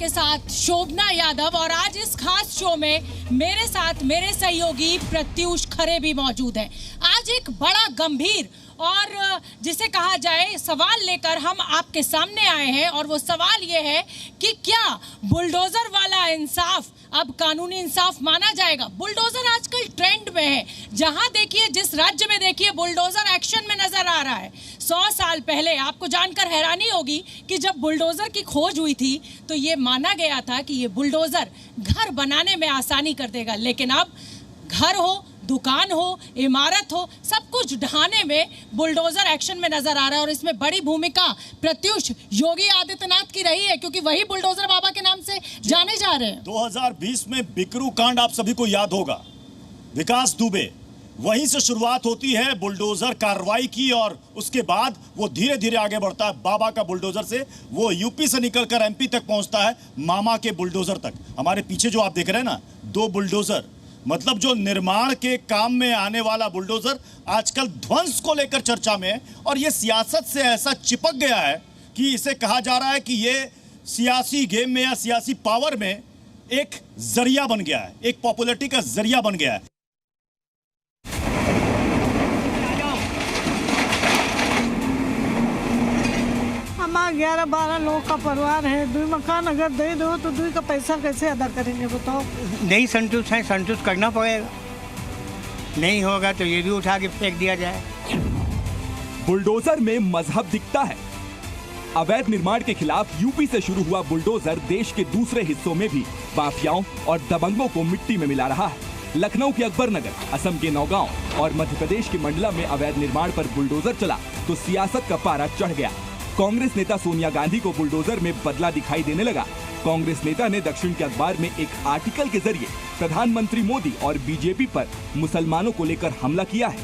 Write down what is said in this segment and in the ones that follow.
आपके साथ शोभना यादव और आज इस खास शो में मेरे साथ मेरे सहयोगी प्रत्युष खरे भी मौजूद हैं। आज एक बड़ा गंभीर और जिसे कहा जाए सवाल लेकर हम आपके सामने आए हैं और वो सवाल ये है कि क्या बुलडोजर वाला इंसाफ अब कानूनी इंसाफ माना जाएगा। बुलडोजर आजकल ट्रेंड में है, जहां देखिए जिस राज्य में देखिए बुलडोजर एक्शन में नजर आ रहा है। 100 साल पहले आपको जानकर हैरानी होगी कि जब बुलडोजर की खोज हुई थी तो ये माना गया था कि ये बुलडोजर घर बनाने में आसानी कर देगा, लेकिन अब घर हो, दुकान हो, इमारत हो, सब कुछ ढहाने में बुलडोजर एक्शन में नजर आ रहा है। और इसमें बड़ी भूमिका प्रत्युष योगी आदित्यनाथ की रही है, क्योंकि वही बुलडोजर बाबा के नाम से जाने जा रहे हैं। 2020 में बिकरू कांड आप सभी को याद होगा, विकास दुबे, वहीं से शुरुआत होती है बुलडोजर कार्रवाई की और उसके बाद वो धीरे धीरे आगे बढ़ता है। बाबा का बुलडोजर से वो यूपी से निकलकर एमपी तक पहुंचता है, मामा के बुलडोजर तक। हमारे पीछे जो आप देख रहे हैं ना, 2 बुलडोजर, मतलब जो निर्माण के काम में आने वाला बुलडोजर आजकल ध्वंस को लेकर चर्चा में है। और ये सियासत से ऐसा चिपक गया है कि इसे कहा जा रहा है कि ये सियासी गेम में या सियासी पावर में एक जरिया बन गया है, एक पॉपुलैरिटी का जरिया बन गया है। हमारा 11-12 लोग का परिवार है, 2 मकान अगर दे दो तो 2 का पैसा कैसे अदा करेंगे बताओ। नहीं संतुष्ट है, संतुष्ट करना पड़ेगा, नहीं होगा तो ये भी उठा के फेंक दिया जाए। बुलडोजर में मजहब दिखता है। अवैध निर्माण के खिलाफ यूपी से शुरू हुआ बुलडोजर देश के दूसरे हिस्सों में भी माफियाओं और दबंगों को मिट्टी में मिला रहा है। लखनऊ के अकबर नगर, असम के नौगांव और मध्य प्रदेश के मंडला में अवैध निर्माण पर बुलडोजर चला तो सियासत का पारा चढ़ गया। कांग्रेस नेता सोनिया गांधी को बुलडोजर में बदला दिखाई देने लगा। कांग्रेस नेता ने दक्षिण के अखबार में एक आर्टिकल के जरिए प्रधानमंत्री मोदी और बीजेपी पर मुसलमानों को लेकर हमला किया है।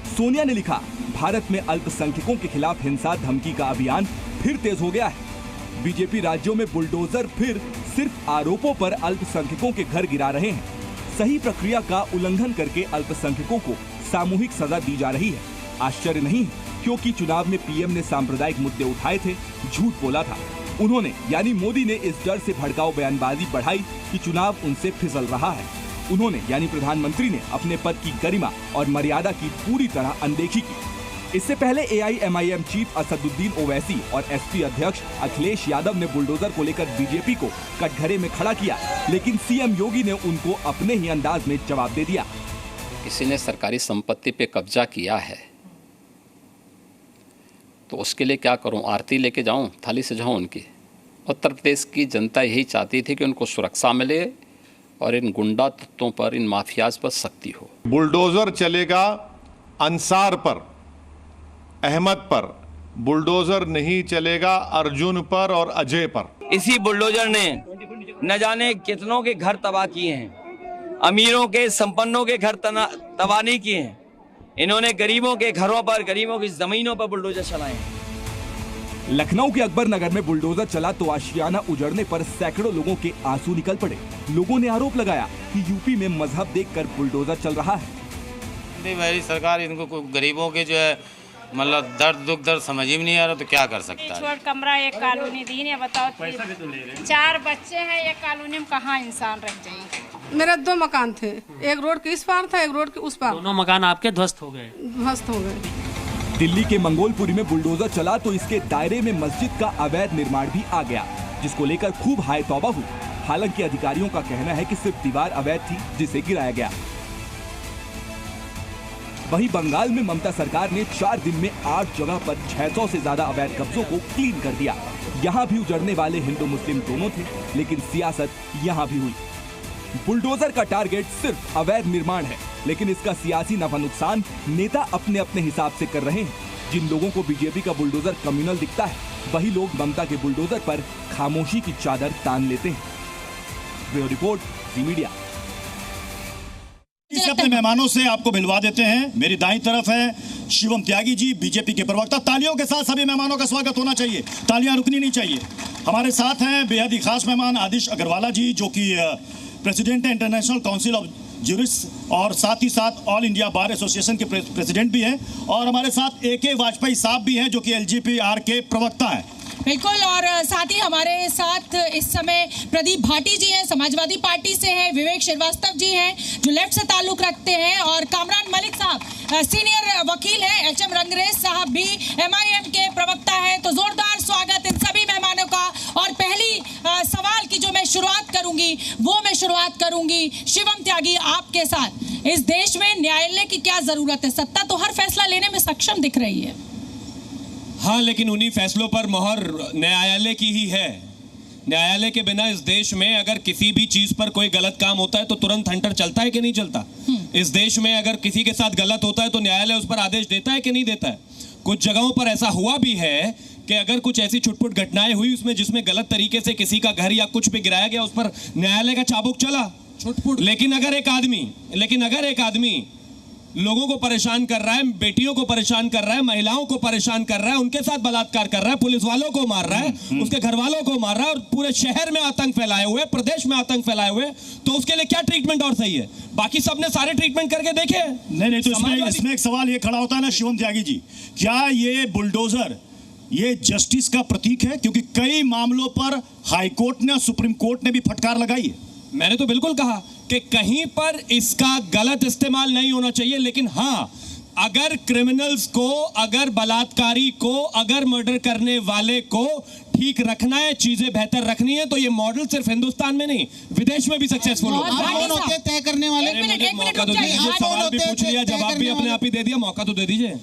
सोनिया ने लिखा, भारत में अल्पसंख्यकों के खिलाफ हिंसा धमकी का अभियान फिर तेज हो गया है। बीजेपी राज्यों में बुलडोजर फिर सिर्फ आरोपों पर अल्पसंख्यकों के घर गिरा रहे हैं। सही प्रक्रिया का उल्लंघन करके अल्पसंख्यकों को सामूहिक सजा दी जा रही है। आश्चर्य नहीं है, क्योंकि चुनाव में पीएम ने सांप्रदायिक मुद्दे उठाए थे, झूठ बोला था। उन्होंने यानी मोदी ने इस डर से भड़काऊ बयानबाजी बढ़ाई कि चुनाव उनसे फिसल रहा है। उन्होंने यानी प्रधानमंत्री ने अपने पद की गरिमा और मर्यादा की पूरी तरह अनदेखी की। इससे पहले AIMIM चीफ असदुद्दीन ओवैसी और SP अध्यक्ष अखिलेश यादव ने बुलडोजर को लेकर बीजेपी को कटघरे में खड़ा किया, लेकिन CM योगी ने उनको अपने ही अंदाज में जवाब दे दिया। किसी ने सरकारी संपत्ति पे कब्जा किया है तो उसके लिए क्या करूं, आरती लेके जाऊं, थाली सजाऊं उनकी। उत्तर प्रदेश की जनता यही चाहती थी कि उनको सुरक्षा मिले और इन गुंडा तत्वों पर, इन माफियाज पर सख्ती हो। बुलडोजर चलेगा अंसार पर, अहमद पर, बुलडोजर नहीं चलेगा अर्जुन पर और अजय पर। इसी बुलडोजर ने न जाने कितनों के घर तबाह किए हैं, अमीरों के, संपन्नों के घर तबाह नहीं किए हैं। इन्होंने गरीबों के घरों पर, गरीबों की जमीनों पर बुलडोजर चलाए हैं। लखनऊ के अकबर नगर में बुलडोजर चला तो आशियाना उजड़ने पर सैकड़ों लोगों के आंसू निकल पड़े। लोगों ने आरोप लगाया कि यूपी में मजहब देखकर बुलडोजर चल रहा है। मेरी सरकार इनको गरीबों के जो है मतलब दर्द समझ ही नहीं आ रहा, तो क्या कर सकता है। छोट कमरा एक कॉलोनी दी है, बताओ 4 बच्चे हैं, एक कॉलोनी में कहाँ इंसान रह जाएंगे। मेरा 2 मकान थे, एक रोड के इस पार था, एक रोड के उस पार। दोनों मकान आपके ध्वस्त हो गए? ध्वस्त हो गए। दिल्ली के मंगोलपुरी में बुलडोजर चला तो इसके दायरे में मस्जिद का अवैध निर्माण भी आ गया, जिसको लेकर खूब हाय तौबा हुई। हालांकि अधिकारियों का कहना है कि सिर्फ दीवार अवैध थी जिसे गिराया गया। वहीं बंगाल में ममता सरकार ने 4 दिन में 8 जगह पर 600 से ज्यादा अवैध कब्जों को क्लीन कर दिया। यहाँ भी उजड़ने वाले हिंदू मुस्लिम दोनों थे, लेकिन सियासत यहाँ भी हुई। बुलडोजर का टारगेट सिर्फ अवैध निर्माण है, लेकिन इसका सियासी नफा नुकसान नेता अपने अपने हिसाब से कर रहे हैं। जिन लोगों को बीजेपी का बुलडोजर कम्युनल दिखता है, वही लोग ममता के बुलडोजर पर खामोशी की चादर तान लेते हैं। ब्यूरो रिपोर्ट, जी मीडिया। इसे अपने मेहमानों से आपको मिलवा देते हैं। मेरी दाईं तरफ है शिवम त्यागी जी, बीजेपी के प्रवक्ता। तालियों के साथ सभी मेहमानों का स्वागत होना चाहिए, तालियां रुकनी नहीं चाहिए। हमारे साथ हैं बेहद ही खास मेहमान आदिश अग्रवाला जी, जो कि प्रेसिडेंट है इंटरनेशनल काउंसिल ऑफ ज्यूरिस्ट और साथ ही साथ ऑल इंडिया बार एसोसिएशन के प्रेसिडेंट भी हैं। और हमारे साथ AK वाजपेयी साहब भी हैं, जो कि LGPR के प्रवक्ता हैं। बिल्कुल, और साथ ही हमारे साथ इस समय प्रदीप भाटी जी हैं, समाजवादी पार्टी से हैं, विवेक श्रीवास्तव जी हैं जो लेफ्ट से ताल्लुक रखते हैं, और कामरान मलिक साहब सीनियर वकील हैं, एचएम रंगरेज साहब भी MIM के प्रवक्ता हैं। तो जोरदार स्वागत इन सभी मेहमानों का। और पहली सवाल की जो मैं शुरुआत करूंगी शिवम त्यागी आपके साथ। इस देश में न्यायालय की क्या जरूरत है? सत्ता तो हर फैसला लेने में सक्षम दिख रही है। हाँ, लेकिन उन्हीं फैसलों पर मोहर न्यायालय की ही है। न्यायालय के बिना इस देश में अगर किसी भी चीज पर कोई गलत काम होता है तो तुरंत हंटर चलता है कि नहीं चलता? इस देश में अगर किसी के साथ गलत होता है तो न्यायालय उस पर आदेश देता है कि नहीं देता है? कुछ जगहों पर ऐसा हुआ भी है कि अगर कुछ ऐसी छुटपुट घटनाएं हुई उसमें जिसमें गलत तरीके से किसी का घर या कुछ भी गिराया गया, उस पर न्यायालय का चाबुक चला छुटपुट। लेकिन अगर एक आदमी लोगों को परेशान कर रहा है, बेटियों को परेशान कर रहा है, महिलाओं को परेशान कर रहा है, उनके साथ बलात्कार कर रहा है, पुलिस वालों को मार रहा है, उसके घर वालों को मार रहा है और पूरे शहर में आतंक फैलाए हुए, प्रदेश में आतंक फैलाए हुए, तो उसके लिए क्या ट्रीटमेंट और सही है? बाकी सबने सारे ट्रीटमेंट करके देखे नहीं। तो इसमें एक सवाल ये खड़ा होता है ना शिवम त्यागी जी, क्या ये बुलडोजर ये जस्टिस का प्रतीक है? क्योंकि कई मामलों पर हाईकोर्ट ने और सुप्रीम कोर्ट ने भी फटकार लगाई है। मैंने तो बिल्कुल कहा कि कहीं पर इसका गलत इस्तेमाल नहीं होना चाहिए, लेकिन हाँ, अगर क्रिमिनल्स को, अगर बलात्कारी को, अगर मर्डर करने वाले को ठीक रखना है, चीजें बेहतर रखनी है, तो ये मॉडल सिर्फ हिंदुस्तान में नहीं विदेश में भी सक्सेसफुल होगा। तय करने वाले मौका तो दीजिए, सवाल भी पूछ लिया, जवाब भी अपने आप ही दे दिया, मौका तो दे दीजिए।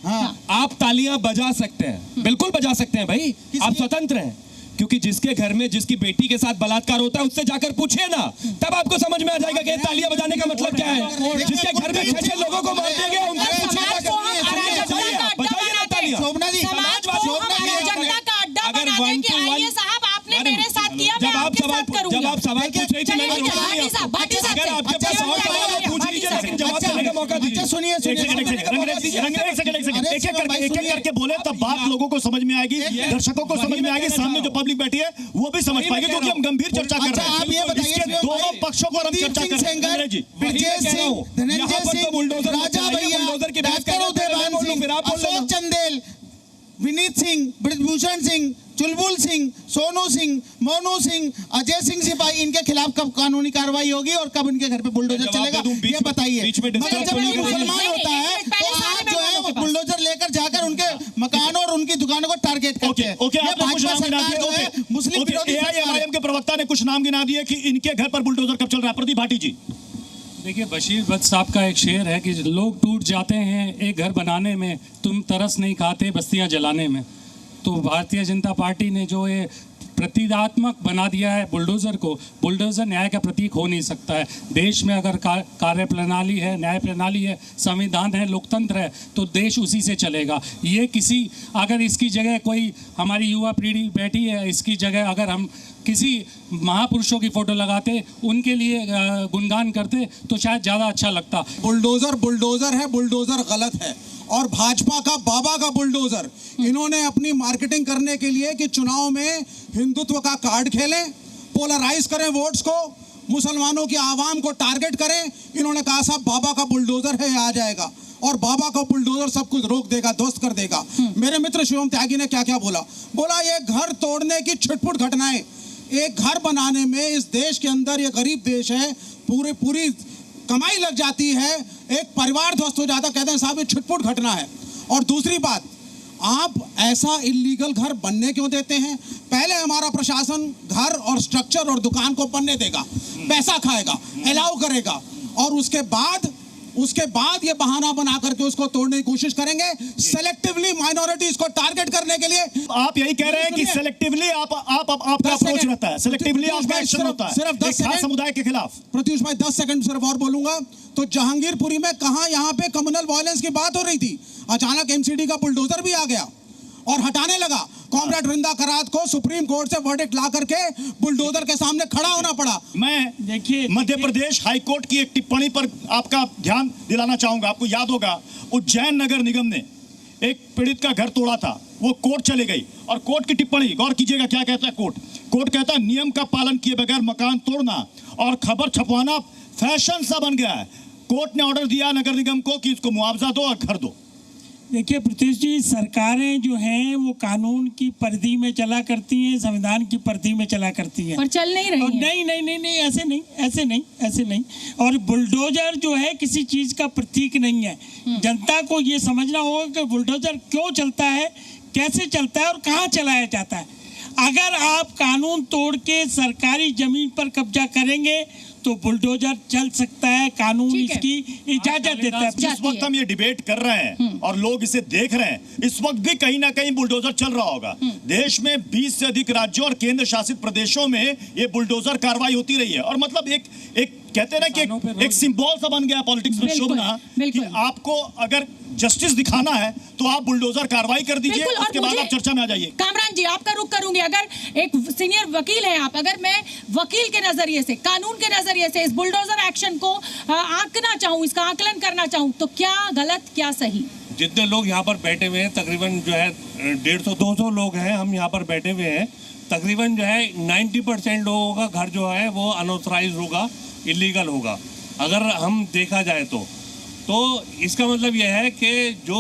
आप तालियां बजा सकते हैं, बिल्कुल बजा सकते हैं भाई, आप स्वतंत्र हैं। क्योंकि जिसके घर में जिसकी बेटी के साथ बलात्कार होता है उससे जाकर पूछिए ना, तब आपको समझ में आ जाएगा कि तालियां बजाने का मतलब क्या है। जिसके घर में 6 लोगों को मार दिया गया, उनसे बजाइए ना तालियां। अगर 1 to 1 आपने मेरे साथ किया, जब आप सवाल पूछ रही थी मैंने रोका नहीं है। अगर आपके पास और सवाल पूछ लीजिए, लेकिन जवाब देने का मौका दीजिए। सुनिए एक एक करके बोले, तब बात लोगों को समझ में आएगी, दर्शकों को समझ में आएगी, सामने जो पब्लिक बैठी है वो भी समझ पाएगी, क्योंकि हम गंभीर चर्चा कर रहे हैं। आप ये बताइए, इसके दोनों पक्षों पर हम चर्चा कर रहे हैं जी। ब्रजेश सिंह, धनंजय सिंह, राजा भैया, डॉक्टर देवान सिंह, अशोक चंदेल, विनीत सिंह, ब्रजभूषण सिंह, चुलबुल सिंह, सोनू सिंह, मोनू सिंह, अजय सिंह सिपाही, इनके खिलाफ कब कानूनी कार्रवाई होगी और कब इनके घर पे बुलडोजर चलेगा, ये बताइए। मगर जब कोई मुसलमान होता है तो आप जो है वो बुलडोजर लेकर जाकर उनके मकानों और उनकी दुकानों को टारगेट करते हैं। भाजपा सरकार जो है मुस्लिम विरोधी AIMIM के प्रवक्ता ने कुछ नाम गिना दिए कि इनके घर पर बुलडोजर कब चल रहा है। प्रदीप भाटी जी, देखिए, बशीर भट्ट साहब का एक शेर है कि लोग टूट जाते हैं एक घर बनाने में, तुम तरस नहीं खाते बस्तियां जलाने में। तो भारतीय जनता पार्टी ने जो ये प्रतीकात्मक बना दिया है बुलडोज़र को, बुलडोज़र न्याय का प्रतीक हो नहीं सकता है। देश में अगर कार्य प्रणाली है, न्याय प्रणाली है, संविधान है, लोकतंत्र है, तो देश उसी से चलेगा। ये किसी, अगर इसकी जगह कोई हमारी युवा पीढ़ी बैठी है, इसकी जगह अगर हम किसी महापुरुषों की फोटो लगाते, उनके लिए गुणगान करते, तो शायद ज़्यादा अच्छा लगता। बुलडोज़र है, बुलडोज़र गलत है। और भाजपा का बाबा का बुलडोज़र, इन्होंने अपनी मार्केटिंग करने के लिए कि चुनाव में हिंदुत्व का कार्ड खेलें, पोलराइज करें वोट्स को, मुसलमानों की आवाम को टारगेट करें, इन्होंने कहा साहब बाबा का बुलडोज़र है, आ जाएगा और बाबा का बुलडोज़र सब कुछ रोक देगा, ध्वस्त कर देगा। मेरे मित्र शिवम त्यागी ने क्या क्या बोला, ये घर तोड़ने की छुटपुट घटनाएं, एक घर बनाने में इस देश के अंदर, ये गरीब देश है, पूरी कमाई लग जाती है, एक परिवार ध्वस्त हो जाता, कहते हैं साहब ये छुटपुट घटना है। और दूसरी बात, आप ऐसा इलीगल घर बनने क्यों देते हैं? पहले हमारा प्रशासन घर और स्ट्रक्चर और दुकान को बनने देगा, पैसा खाएगा, अलाउ करेगा, और उसके बाद ये बहाना बना करके उसको तोड़ने की कोशिश करेंगे, सेलेक्टिवली माइनॉरिटीज को टारगेट करने के लिए। आप यही कह रहे हैं कि सेलेक्टिवली आपका अप्रोच रहता है, सेलेक्टिवली आपका एक्शन होता है सिर्फ 10 सेकंड समुदाय के खिलाफ। प्रत्युष भाई 10 सेकंड सिर्फ और बोलूंगा, तो जहांगीरपुरी में कहां यहां पे कम्युनल वायलेंस की बात हो रही थी, अचानक MCD का बुलडोजर भी आ गया और हटाने लगा। कॉमरेड वृंदा करात को सुप्रीम कोर्ट से वर्डिक्ट ला करके बुलडोजर के सामने खड़ा होना पड़ा। मैं देखिए मध्य प्रदेश हाईकोर्ट की एक टिप्पणी पर आपका ध्यान दिलाना चाहूंगा। आपको याद होगा, उज्जैन नगर निगम ने एक पीड़ित का घर तोड़ा था, वो कोर्ट चले गई और कोर्ट की टिप्पणी गौर कीजिएगा क्या कहता है कोर्ट कहता है नियम का पालन किए बगैर मकान तोड़ना और खबर छपवाना फैशन सा बन गया है। कोर्ट ने ऑर्डर दिया नगर निगम को कि इसको मुआवजा दो और घर दो। देखिए प्रत्युष जी, सरकारें जो हैं वो कानून की परिधि में चला करती हैं, संविधान की परिधि में चला करती हैं, पर चल नहीं रही है। नहीं नहीं नहीं नहीं, ऐसे नहीं। और बुलडोजर जो है किसी चीज का प्रतीक नहीं है। जनता को ये समझना होगा कि बुलडोजर क्यों चलता है, कैसे चलता है और कहाँ चलाया जाता है। अगर आप कानून तोड़ के सरकारी जमीन पर कब्जा करेंगे तो बुलडोजर चल सकता है, कानून इसकी इजाजत देता है। जिस वक्त हम ये डिबेट कर रहे हैं और लोग इसे देख रहे हैं, इस वक्त भी कहीं ना कहीं बुलडोजर चल रहा होगा। देश में 20 से अधिक राज्यों और केंद्र शासित प्रदेशों में ये बुलडोजर कार्रवाई होती रही है। और मतलब एक कहते हैं ना कि एक सिंबल सा बन गया पॉलिटिक्स में शोभना कि आपको अगर जस्टिस दिखाना है तो आप बुलडोजर कार्रवाई कर दीजिए, उसके बाद आप चर्चा में आ जाइए। कामरान जी, आपका रुख करूंगी। अगर एक सीनियर वकील हैं आप, अगर मैं वकील के नजरिए से, कानून के नजरिए से इस बुलडोजर एक्शन को आंकना चाहूं, इसका आकलन करना चाहूं, तो क्या गलत क्या सही? जितने लोग यहाँ पर बैठे हुए हैं, तकरीबन जो है 150-200 लोग हैं हम यहाँ पर बैठे हुए हैं, तकरीबन जो है 90% लोगों का घर जो है वो अनऑथराइज होगा, इलीगल होगा अगर हम देखा जाए तो इसका मतलब यह है कि जो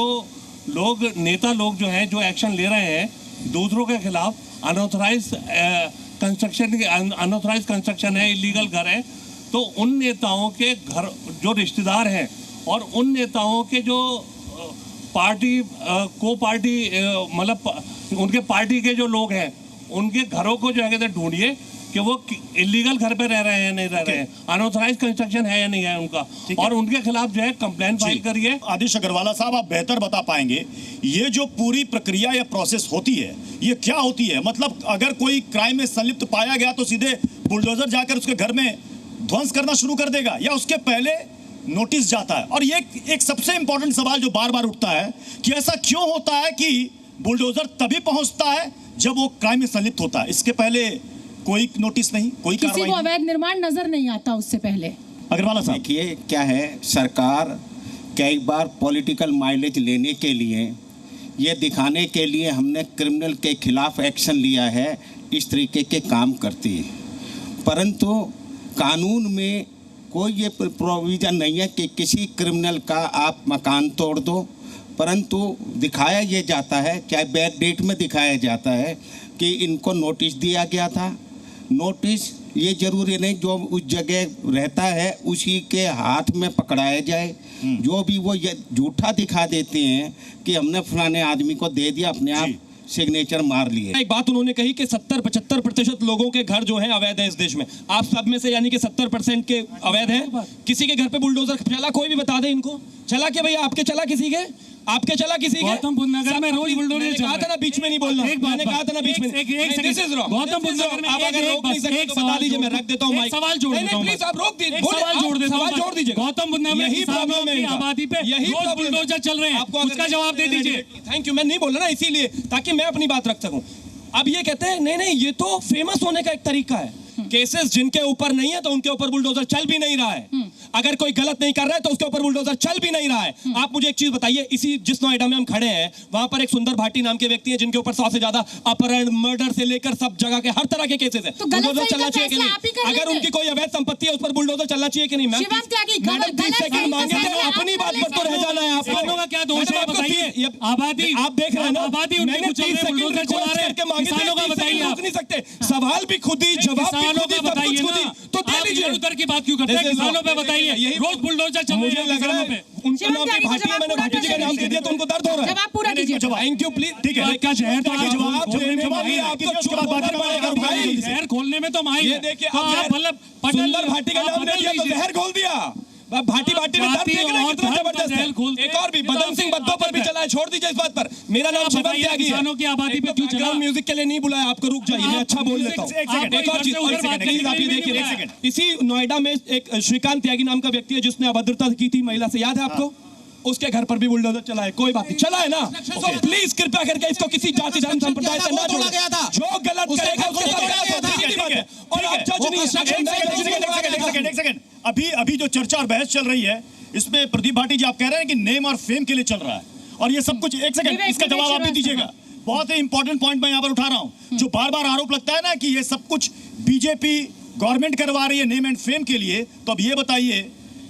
लोग नेता लोग जो हैं, जो एक्शन ले रहे हैं दूसरों के खिलाफ, अनऑथराइज कंस्ट्रक्शन है, इलीगल घर है, तो उन नेताओं के घर जो रिश्तेदार हैं और उन नेताओं के जो पार्टी मतलब उनके पार्टी के जो लोग हैं, उनके घरों को जो है कहते ढूंढिए कि वो इलीगल घर पे रह रहे हैं, नहीं रह रहे हैं, अनऑथराइज कंस्ट्रक्शन है या नहीं है उनका, और उनके खिलाफ जो है कंप्लेंट फाइल करिए। आदिश अग्रवाला साहब, आप बेहतर बता पाएंगे ये जो पूरी प्रक्रिया या प्रोसेस होती है ये क्या होती है? मतलब अगर कोई क्राइम में संलिप्त पाया गया तो सीधे बुलडोजर जाकर उसके घर में ध्वंस करना शुरू कर देगा या उसके पहले नोटिस जाता है? और ये एक सबसे इंपॉर्टेंट सवाल जो बार बार उठता है कि ऐसा क्यों होता है कि बुलडोजर तभी पहुंचता है जब वो क्राइम में संलिप्त होता है, इसके पहले कोई नोटिस नहीं, कोई किसी को अवैध निर्माण नजर नहीं आता उससे पहले? अग्रवाला साहब, देखिए क्या है, सरकार कई बार पॉलिटिकल माइलेज लेने के लिए, ये दिखाने के लिए हमने क्रिमिनल के खिलाफ एक्शन लिया है, इस तरीके के काम करती है, परंतु कानून में कोई ये प्रोविज़न नहीं है कि किसी क्रिमिनल का आप मकान तोड़ दो, परंतु दिखाया ये जाता है, चाहे बैक डेट में दिखाया जाता है कि इनको नोटिस दिया गया था। नोटिस ये जरूरी नहीं जो उस जगह रहता है उसी के हाथ में पकड़ाया जाए। जो भी वो ये झूठा दिखा देते हैं कि हमने फलाने आदमी को दे दिया, अपने आप सिग्नेचर मार लिए। एक बात उन्होंने कही कि 70-75% लोगों के घर जो है अवैध है इस देश में। आप सब में से यानी कि 70% के अवैध है। किसी के घर पे बुलडोजर चला, कोई भी बता दे इनको, चला के भैया आपके चला किसी के, आपके चला किसी के? गौतम बुद्ध नगर में रोज बुलडोजर चल रहा है। कहा था ना बीच में नहीं बोलना, मैंने कहा था ना बीच में। गौतम बुद्ध नगर में आप अगर रोक नहीं सकते तो बता दीजिए, मैं रख देता हूं माइक। सवाल जोड़ देता हूं, प्लीज आप रोक दीजिए, सवाल जोड़ दीजिए। गौतम बुद्ध नगर यही प्रॉब्लम है, आबादी पे रोज बुलडोजर चल रहे हैं, उसका जवाब दे दीजिए। थैंक यू, मैं नहीं बोल रहा ना इसीलिए, ताकि मैं अपनी बात रख सकूं। अब ये कहते हैं नहीं ये तो फेमस होने का एक तरीका है, केसेस जिनके ऊपर नहीं है तो उनके ऊपर बुलडोजर चल भी नहीं रहा है। अगर कोई गलत नहीं कर रहा है तो उसके ऊपर बुलडोजर चल भी नहीं रहा है। आप मुझे एक चीज बताइए, इसी जिस नोएडा में हम खड़े हैं वहां पर एक सुंदर भाटी नाम के व्यक्ति हैं जिनके ऊपर 100 से ज्यादा अपहरण, मर्डर से लेकर सब जगह के हर तरह के केसेस है। बुलडोजर चलना चाहिए कि नहीं? अगर उनकी कोई अवैध संपत्ति है उस पर बुलडोजर चलना चाहिए कि नहीं? मैम मैडम 30 सेकंड मांगे थे, अपनी बात पर तो रह जाना है आपको। किसानों का क्या दोष है बताइए? आबादी आप देख रहे हैं ना, आबादी उनके कुछ बुलडोजर चला रहे हैं, किसानों का बताइए। रोक नहीं सकते, सवाल भी खुद ही, जवाब भी खुद ही, सब कुछ खुद ही, तो दे लीजिए। उधर की बात क्यों करते हैं? किसानों पे बताइए, रोज बुलडोजर चल रहे हैं किसानों पे। उनका नाम भी भाटी है, मैंने भाटी जी का नाम दे दिया तो उनको दर्द हो रहा है। जवाब पूरा कीजिए। Thank you, please. ठीक है, क्या शहर तो जवाब आपको चुप बोलना पड़ेगा भाई। शहर खोलने में तो माहिर ये है। देखिए, तो आप मतलब सुंदर भाटी का नाम दे दिया तो जहर खोल दिया। भाटी भाटी में दर्द देख रहे हैं कितना जबरदस्त है। एक और भी बदन सिंह बद्दों पर भी चला है, छोड़ दीजिए इस बात पर। मेरा नाम शिवम त्यागी है। किसानों की आबादी पे क्यों चला? म्यूजिक के लिए नहीं बुलाया आपको, रुक जाइए, मैं अच्छा बोल लेता हूँ। एक और चीज, आप ये देखिए, इसी नोएडा में एक श्रीकांत त्यागी नाम का व्यक्ति है जिसने अभद्रता की थी महिला से, याद है आपको? उसके घर पर भी बुलडोजर चला है, कोई बात नहीं, चला है ना। तो प्लीज कृपया करके इसको किसी जाति धर्म संप्रदाय से ना जोड़ें। जो गलत करेगा उसके साथ, और आप जज नहीं। एक सेकंड, अभी जो चर्चा और बहस चल रही है इसमें प्रदीप भाटी जी आप कह रहे हैं कि नेम और फेम के लिए चल रहा है, और ये सब कुछ, एक सेकंड, इसका जवाब आप भी दीजिएगा। बहुत ही इंपॉर्टेंट पॉइंट मैं यहाँ पर उठा रहा हूँ। जो बार बार आरोप लगता है ना कि ये सब कुछ बीजेपी गवर्नमेंट करवा रही है नेम एंड फेम के लिए, तो अब ये बताइए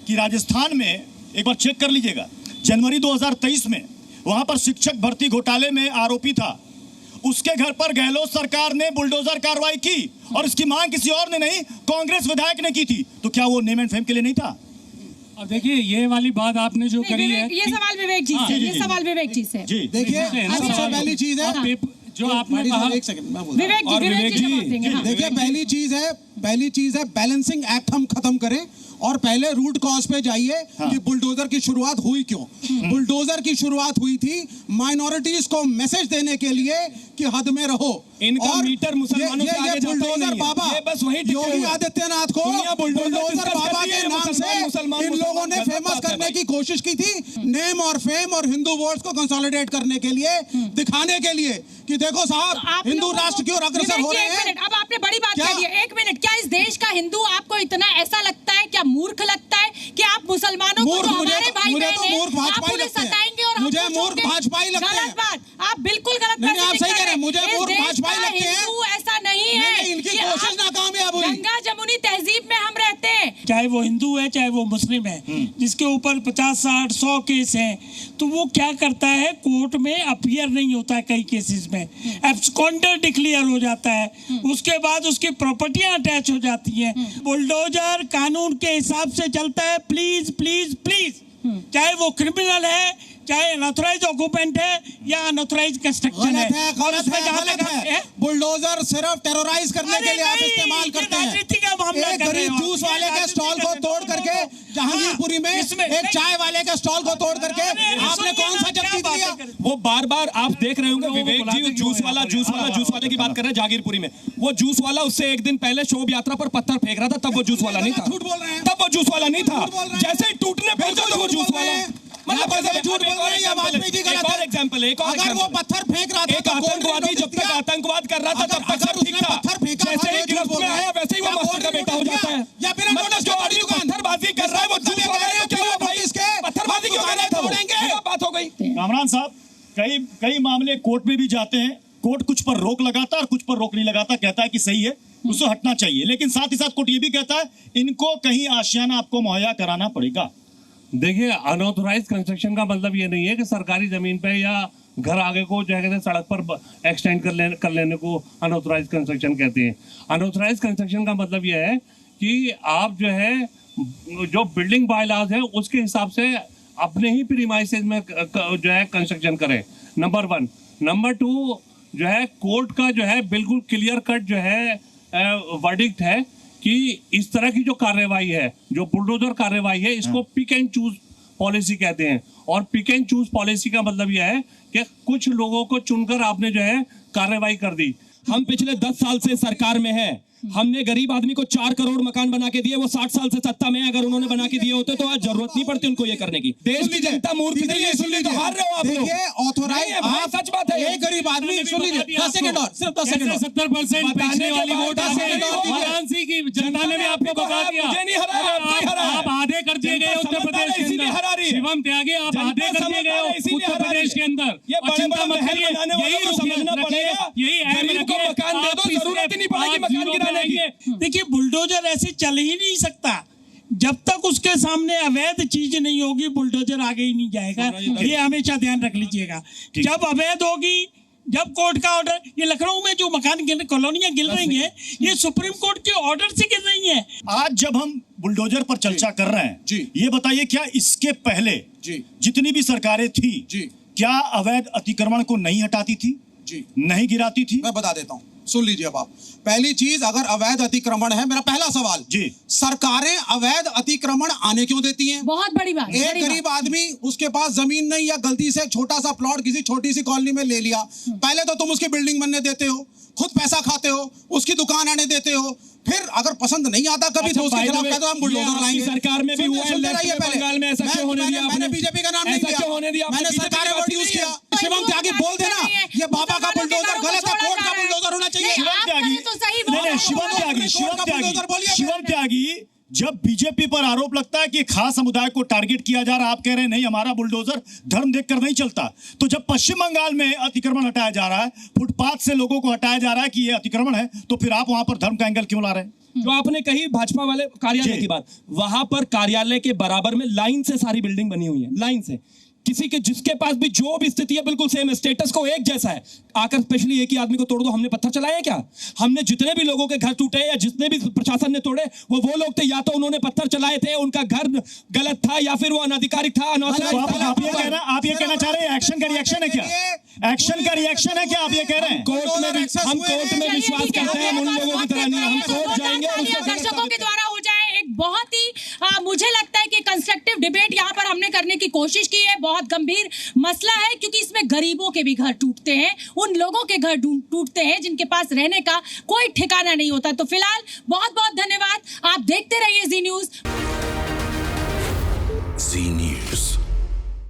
कि राजस्थान में एक बार चेक कर लीजिएगा, जनवरी 2023 में वहां पर शिक्षक भर्ती घोटाले में आरोपी था, उसके घर पर गहलोत सरकार ने बुलडोजर कार्रवाई की और इसकी मांग किसी और ने नहीं, कांग्रेस विधायक ने की थी। तो क्या वो नेम एंड फेम के लिए नहीं था? अब देखिए ये वाली बात आपने जो करी है, ये सवाल विवेक जी से, ये सवाल विवेक जी से। देखिए सबसे पहली चीज है जो आपने कहा, एक सेकंड मैं बोल रहा हूं। विवेक जी देखिए पहली चीज है बैलेंसिंग एक्ट हम खत्म करें और पहले रूट कॉज पे जाइए कि बुलडोजर की शुरुआत हुई क्यों। बुलडोजर की शुरुआत हुई थी माइनॉरिटीज को मैसेज देने के लिए कि हद में रहो। इनका मीटर मुसलमानों से आगे जाता ही बुलडोजर नहीं है। बाबा ये बस वही योगी आदित्यनाथ को बुलडोजर बाबा के नाम से इन लोगों ने फेमस करने की कोशिश की थी, नेम और फेम और हिंदू वोट्स को कंसोलिडेट करने के लिए, दिखाने के लिए कि देखो साहब हिंदू राष्ट्र की ओर अग्रसर हो रहे हैं। अब आपने बड़ी बात कह दी है, एक मिनट, क्या इस देश का हिंदू आपको इतना ऐसा लगता है, क्या मूर्ख लगता है कि आप मुसलमानों को जो हमारे भाई बहन हैं आप उन्हें सताएंगे और मुझे मूर्ख भाजपाई लगते हैं। गलत बात, आप बिल्कुल गलत नहीं, आप सही कह रहे हैं, मुझे मूर्ख भाजपाई लगते हैं। हिंदू ऐसा नहीं है, इनकी कोशिश नाकामयाब हुई। गंगा जमुनी तहजीब में हम रहते हैं, चाहे वो हिंदू है चाहे वो मुस्लिम है, जिसके ऊपर 50, 60, 100 केस हैं, तो वो क्या करता है, कोर्ट में अपीयर नहीं होता है कई केसेस में, एब्सकॉन्डर डिक्लेयर हो जाता है, उसके बाद उसकी प्रॉपर्टियां अटैच हो जाती हैं। बुलडोजर कानून के हिसाब से चलता है, प्लीज प्लीज प्लीज, चाहे वो क्रिमिनल है, चाहे अनऑथराइज ऑक्यूपेंट है या अनऑथराइज कंस्ट्रक्शन है। गलत है। बुलडोजर सिर्फ टेरराइज करने के लिए आप इस्तेमाल करते हैं। एक गरीब जूस वाले के स्टॉल को तोड़ करके जहांगीरपुरी में एक चाय वाले के स्टॉल को तोड़ करके आपने कौन सा जब्ती दिया? वो बार बार आप देख रहे होंगे विवेक जी, जूस वाले की बात कर रहे हैं जागीरपुरी में। वो जूस वाला उससे एक दिन पहले शोभ यात्रा पर पत्थर फेंक रहा था, तब वो जूस वाला नहीं था। झूठ बोल रहे हैं, तब वो जूस वाला नहीं था। जैसे ही टूटने पहुंचा तो वो जूस वाला। मतलब झूठ बोल रहे हैं या वाजपेयी जी गलत है? एग्जांपल, अगर वो पत्थर फेंक रहा था, एक आतंकवादी जब तक आतंकवाद कर रहा था तब तक सब ठीक था। जैसे ही गिरफ्त में आया वैसे ही वो मास्टर का बेटा हो जाता है। या बिना नोटिस जो आदमी पत्थरबाजी कर रहा है वो जूस वाला है, क्या हुआ भाई? पत्थरबाजी क्यों कर रहा था? वो बात हो गई। कामरान साहब, कई मामले कोर्ट में भी जाते हैं, कोर्ट कुछ पर रोक लगाता है और कुछ पर रोक नहीं लगाता, कहता है कि सही है उससे हटना चाहिए, लेकिन साथ ही साथ कोर्ट ये भी कहता है इनको कहीं आशियाना आपको मुहैया कराना पड़ेगा। देखिए अनऑथराइज कंस्ट्रक्शन का मतलब ये नहीं है कि सरकारी जमीन पे या घर आगे को जो है सड़क पर एक्सटेंड कर लेने को अनऑथराइज कंस्ट्रक्शन कहते हैं। अनऑथराइज कंस्ट्रक्शन का मतलब ये है कि आप जो है जो बिल्डिंग बायलॉज है उसके हिसाब से अपने ही प्रीमाइसेस में जो है कंस्ट्रक्शन करें, नंबर 1। नंबर 2 जो है कोर्ट का जो है बिल्कुल क्लियर कट जो है वर्डिक्ट है कि इस तरह की जो कार्रवाई है, जो बुलडोजर कार्रवाई है, इसको पिक एंड चूज पॉलिसी कहते हैं। और पिक एंड चूज पॉलिसी का मतलब यह है कि कुछ लोगों को चुनकर आपने जो है कार्रवाई कर दी। हम पिछले 10 साल से सरकार में है, हमने गरीब आदमी को 4 करोड़ मकान बना के दिए। वो 60 साल से सत्ता में है, अगर उन्होंने बना के दिए होते तो आज जरूरत नहीं पड़ती उनको ये करने की। देश की जनता मूर्ख नहीं है, इसलिए तो हार रहे हो आप लोग। ऑथोराइज सच बात है, एक गरीब आदमी, सुन लीजिए 10 सेकंड और, सिर्फ 10 सेकंड। 70% बेचने वाली वोट वाराणसी की जनता ने भी आपको बता दिया। आप आधे कर दिए गए उत्तर प्रदेश के अंदर, शिवम त्यागी आप आधे कर दिए गए उत्तर प्रदेश के अंदर। चिंता मत करिए, यही समझना पड़ेगा, यही अहम रखिए, मकान दे दो, जरूरत ही नहीं पड़ेगी मकान गिराने की। देखिए बुलडोजर ऐसे चल ही नहीं सकता, जब तक उसके सामने अवैध चीज नहीं होगी बुलडोजर आगे ही नहीं जाएगा। ये हमेशा ध्यान रख लीजिएगा। जब अवैध होगी, जब कोर्ट का ऑर्डर, ये लखनऊ में जो मकान कॉलोनियां गिर रही हैं, ये सुप्रीम कोर्ट के ऑर्डर से गिर रही हैं। आज जब हम बुलडोजर पर चर्चा कर रहे हैं, ये बताइए क्या इसके पहले जितनी भी सरकारें थी क्या अवैध अतिक्रमण को नहीं हटाती थी, नहीं गिराती थी? मैं बता देता हूँ, सुन लीजिए अब आप। पहली चीज, अगर अवैध अतिक्रमण है, मेरा पहला सवाल सरकारें अवैध अतिक्रमण आने क्यों देती हैं? बहुत बड़ी बात। एक गरीब आदमी, उसके पास जमीन नहीं या गलती से छोटा सा प्लॉट किसी छोटी सी कॉलोनी में ले लिया, पहले तो तुम उसकी बिल्डिंग बनने देते हो, खुद पैसा खाते हो, उसकी दुकान आने देते हो, फिर अगर पसंद नहीं आता कभी तो उसके खिलाफ कहते हो हम बुलडोजर लाएंगे। सरकार में भी हुआ है, बंगाल में ऐसा क्यों होने दिया? मैंने बीजेपी का नाम नहीं लिया, मैंने सरकार का वर्ड यूज किया। शिवम त्यागी बोल देना ये बाबा का बुलडोजर गलत है, कोर्ट का बुलडोजर होना चाहिए। शिवम त्यागी, जब बीजेपी पर आरोप लगता है कि खास समुदाय को टारगेट किया जा रहा है, आप कह रहे हैं नहीं हमारा बुलडोजर धर्म देखकर नहीं चलता, तो जब पश्चिम बंगाल में अतिक्रमण हटाया जा रहा है, फुटपाथ से लोगों को हटाया जा रहा है कि ये अतिक्रमण है, तो फिर आप वहां पर धर्म का एंगल क्यों ला रहे हैं? जो आपने कही भाजपा वाले कार्यालय की बात, वहां पर कार्यालय के बराबर में लाइन से सारी बिल्डिंग बनी हुई है, लाइन से किसी के जिसके पास भी जो भी स्थिति है बिल्कुल सेम है, स्टेटस को एक जैसा है। आकर स्पेशली एक ही आदमी को तोड़ दो। हमने पत्थर चलाए क्या? हमने जितने भी लोगों के घर टूटे या जितने भी प्रशासन ने तोड़े वो लोग थे, या तो उन्होंने पत्थर चलाए थे, उनका घर गलत था, या फिर वो अनाधिकारिक था, अनऑथराइज्ड था। आप ये कहना चाह रहे हैं एक्शन का रिएक्शन है क्या? एक्शन का रिएक्शन है क्या आप ये कह रहे हैं? हम कोर्ट में विश्वास करते हैं, हम उन लोगों की तरह नहीं। हम कोर्ट जाएंगे और उसको दर्शकों के द्वारा हो जाए एक बहुत ही मुझे लगता है कि कंस्ट्रक्टिव डिबेट यहाँ पर हमने करने की कोशिश की है। बहुत गंभीर मसला है क्योंकि इसमें गरीबों के भी घर टूटते हैं, उन लोगों के घर टूटते हैं जिनके पास रहने का कोई ठिकाना नहीं होता। तो फिलहाल बहुत बहुत धन्यवाद। आप देखते रहिए जी न्यूज।